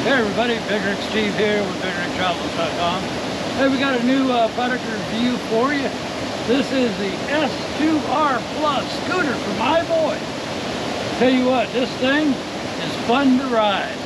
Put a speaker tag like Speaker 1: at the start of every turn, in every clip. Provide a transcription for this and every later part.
Speaker 1: Hey everybody, BigRigSteve here with BigRigTravels.com. Hey, we got a new product review for you. This is the S2R Plus scooter for my boy. Tell you what, this thing is fun to ride.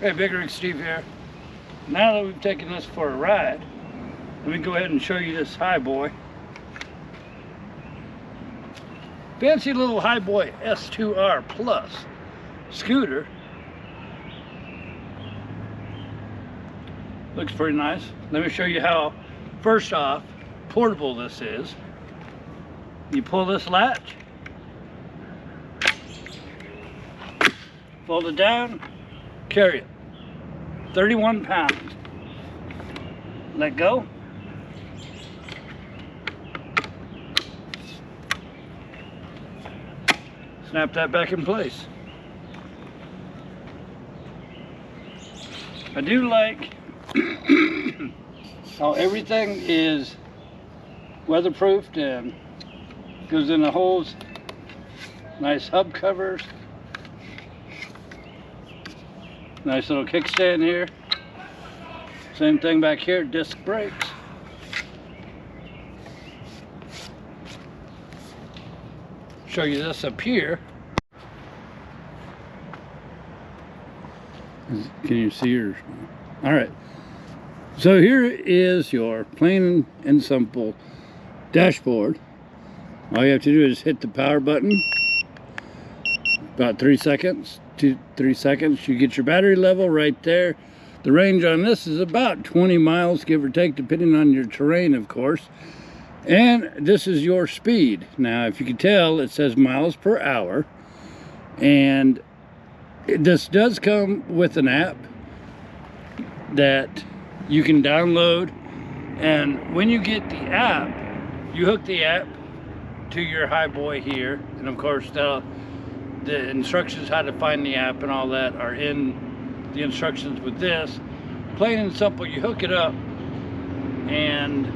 Speaker 1: Hey, BigRigSteve here. Now that we've taken this for a ride, let me go ahead and show you this Hiboy. Fancy little Hiboy S2R Plus scooter. Looks pretty nice. Let me show you how, first off, portable this is. You pull this latch, fold it down, carry it. 31 pounds. Let go. Snap that back in place. I do like how everything is weatherproofed and goes in the holes. Nice hub covers. Nice little kickstand here. Same thing back here, disc brakes. Show you this up here. Can you see yours? All right. So here is your plain and simple dashboard. All you have to do is hit the power button. About 3 seconds, 2-3 seconds. You get your battery level right there. The range on this is about 20 miles, give or take, depending on your terrain, of course. And this is your speed. Now, if you can tell, it says miles per hour. And this does come with an app that you can download. And when you get the app, you hook the app to your Hiboy here. And of course, the instructions how to find the app and all that are in the instructions with this. Plain and simple, you hook it up and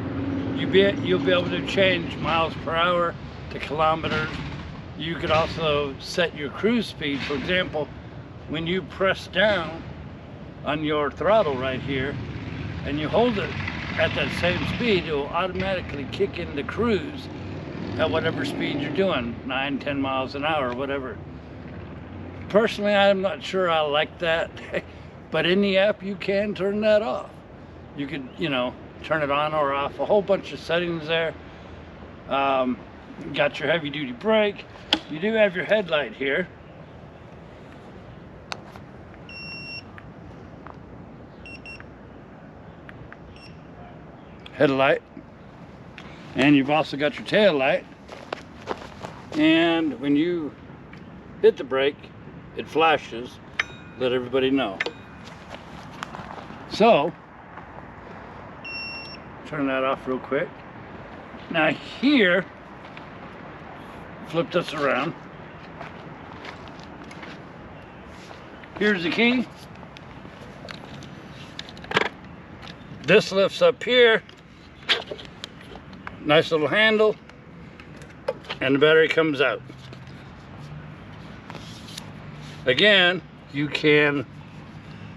Speaker 1: you'll be able to change miles per hour to kilometers. You could also set your cruise speed. For example, when you press down on your throttle right here and you hold it at that same speed, it will automatically kick into cruise at whatever speed you're doing, 9-10 miles an hour, whatever. Personally, I'm not sure I like that, but in the app you can turn that off. You could, turn it on or off, a whole bunch of settings there. Got your heavy duty brake. You do have your headlight here. Headlight. And you've also got your tail light. And when you hit the brake, it flashes, let everybody know. So, turn that off real quick. Now here, flip this around. Here's the key. This lifts up here. Nice little handle. And the battery comes out. Again, you can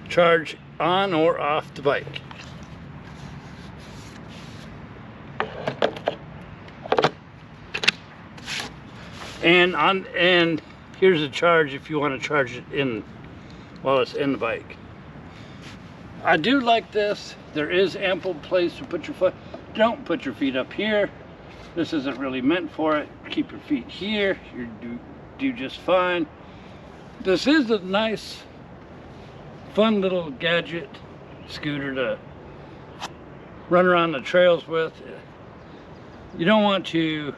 Speaker 1: charge on or off the bike. And here's a charge if you want to charge it in while it's in the bike. I do like this. There is ample place to put your foot. Don't put your feet up here. This isn't really meant for it. Keep your feet here. You do just fine. This is a nice, fun little gadget scooter to run around the trails with. You don't want to,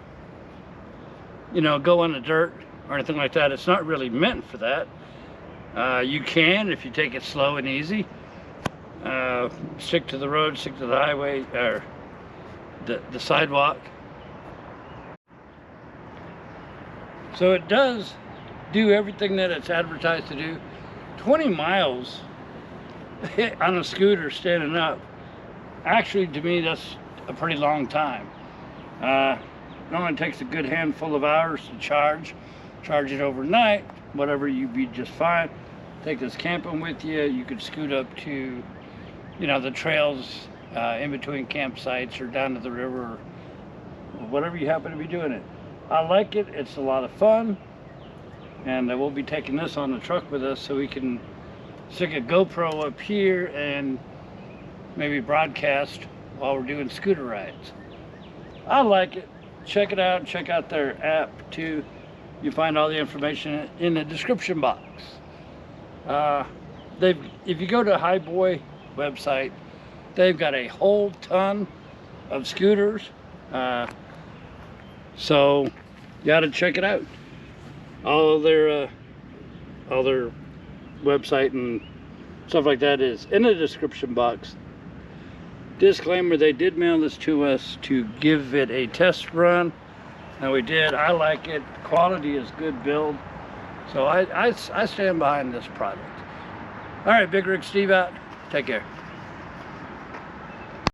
Speaker 1: go on the dirt or anything like that. It's not really meant for that. You can if you take it slow and easy. Stick to the road, stick to the highway, or the sidewalk. So it does do everything that it's advertised to do. 20 miles on a scooter standing up, actually to me that's a pretty long time. It only takes a good handful of hours to charge it overnight, whatever, you'd be just fine. Take this camping with you. You could scoot up to the trails in between campsites or down to the river or whatever you happen to be doing it. I like it. It's a lot of fun. And we'll be taking this on the truck with us so we can stick a GoPro up here and maybe broadcast while we're doing scooter rides. I like it. Check it out. Check out their app too. You find all the information in the description box. If you go to Hiboy website, they've got a whole ton of scooters. So you gotta check it out. All their website and stuff like that is in the description box. Disclaimer, they did mail this to us to give it a test run, and we did. I like it. Quality is good build, so I stand behind this product. All right, BigRigSteve out. Take care.